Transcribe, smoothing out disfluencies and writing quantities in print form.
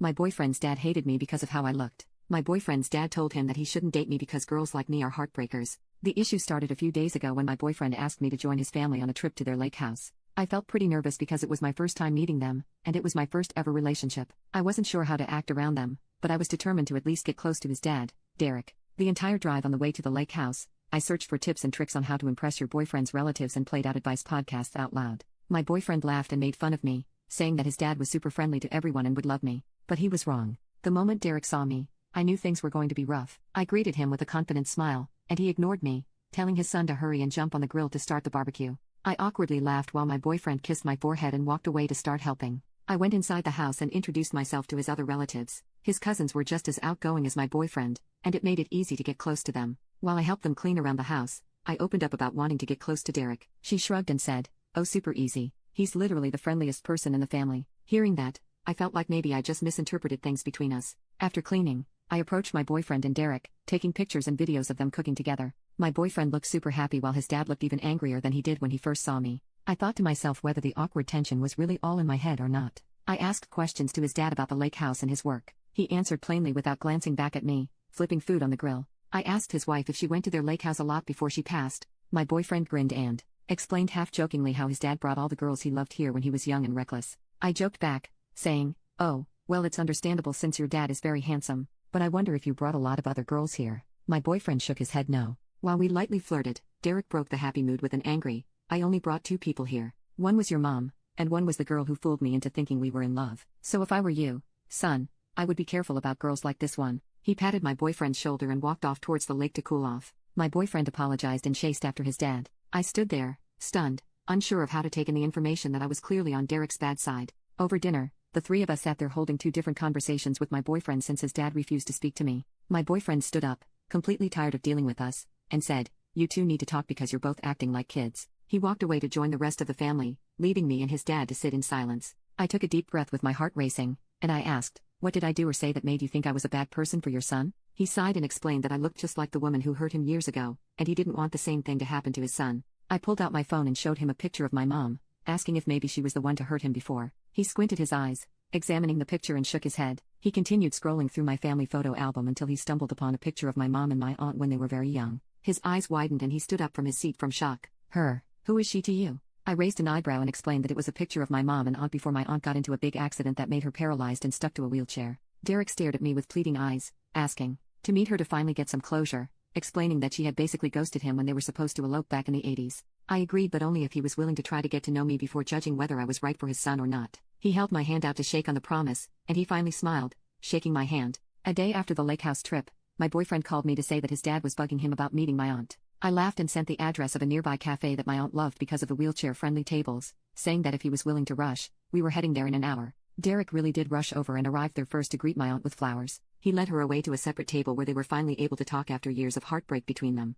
My boyfriend's dad hated me because of how I looked. My boyfriend's dad told him that he shouldn't date me because girls like me are heartbreakers. The issue started a few days ago when my boyfriend asked me to join his family on a trip to their lake house. I felt pretty nervous because it was my first time meeting them, and it was my first ever relationship. I wasn't sure how to act around them, but I was determined to at least get close to his dad, Derek. The entire drive on the way to the lake house, I searched for tips and tricks on how to impress your boyfriend's relatives and played out advice podcasts out loud. My boyfriend laughed and made fun of me, saying that his dad was super friendly to everyone and would love me. But he was wrong. The moment Derek saw me, I knew things were going to be rough. I greeted him with a confident smile, and he ignored me, telling his son to hurry and jump on the grill to start the barbecue. I awkwardly laughed while my boyfriend kissed my forehead and walked away to start helping. I went inside the house and introduced myself to his other relatives. His cousins were just as outgoing as my boyfriend, and it made it easy to get close to them. While I helped them clean around the house, I opened up about wanting to get close to Derek. She shrugged and said, "Oh, super easy. He's literally the friendliest person in the family." Hearing that, I felt like maybe I just misinterpreted things between us. After cleaning, I approached my boyfriend and Derek, taking pictures and videos of them cooking together. My boyfriend looked super happy while his dad looked even angrier than he did when he first saw me. I thought to myself whether the awkward tension was really all in my head or not. I asked questions to his dad about the lake house and his work. He answered plainly without glancing back at me, flipping food on the grill. I asked his wife if she went to their lake house a lot before she passed. My boyfriend grinned and explained half-jokingly how his dad brought all the girls he loved here when he was young and reckless. I joked back, saying, "Oh, well, it's understandable since your dad is very handsome, but I wonder if you brought a lot of other girls here." My boyfriend shook his head no. While we lightly flirted, Derek broke the happy mood with an angry, "I only brought 2 people here. One was your mom, and one was the girl who fooled me into thinking we were in love. So if I were you, son, I would be careful about girls like this one." He patted my boyfriend's shoulder and walked off towards the lake to cool off. My boyfriend apologized and chased after his dad. I stood there, stunned, unsure of how to take in the information that I was clearly on Derek's bad side. Over dinner, the 3 of us sat there holding 2 different conversations with my boyfriend since his dad refused to speak to me. My boyfriend stood up, completely tired of dealing with us, and said, "You two need to talk because you're both acting like kids." He walked away to join the rest of the family, leaving me and his dad to sit in silence. I took a deep breath with my heart racing, and I asked, "What did I do or say that made you think I was a bad person for your son?" He sighed and explained that I looked just like the woman who hurt him years ago, and he didn't want the same thing to happen to his son. I pulled out my phone and showed him a picture of my mom, asking if maybe she was the one to hurt him before. He squinted his eyes, examining the picture and shook his head. He continued scrolling through my family photo album until he stumbled upon a picture of my mom and my aunt when they were very young. His eyes widened and he stood up from his seat from shock. "Her? Who is she to you?" I raised an eyebrow and explained that it was a picture of my mom and aunt before my aunt got into a big accident that made her paralyzed and stuck to a wheelchair. Derek stared at me with pleading eyes, asking to meet her to finally get some closure, explaining that she had basically ghosted him when they were supposed to elope back in the 80s. I agreed, but only if he was willing to try to get to know me before judging whether I was right for his son or not. He held my hand out to shake on the promise, and he finally smiled, shaking my hand. A day after the lake house trip, my boyfriend called me to say that his dad was bugging him about meeting my aunt. I laughed and sent the address of a nearby cafe that my aunt loved because of the wheelchair-friendly tables, saying that if he was willing to rush, we were heading there in an hour. Derek really did rush over and arrived there first to greet my aunt with flowers. He led her away to a separate table where they were finally able to talk after years of heartbreak between them.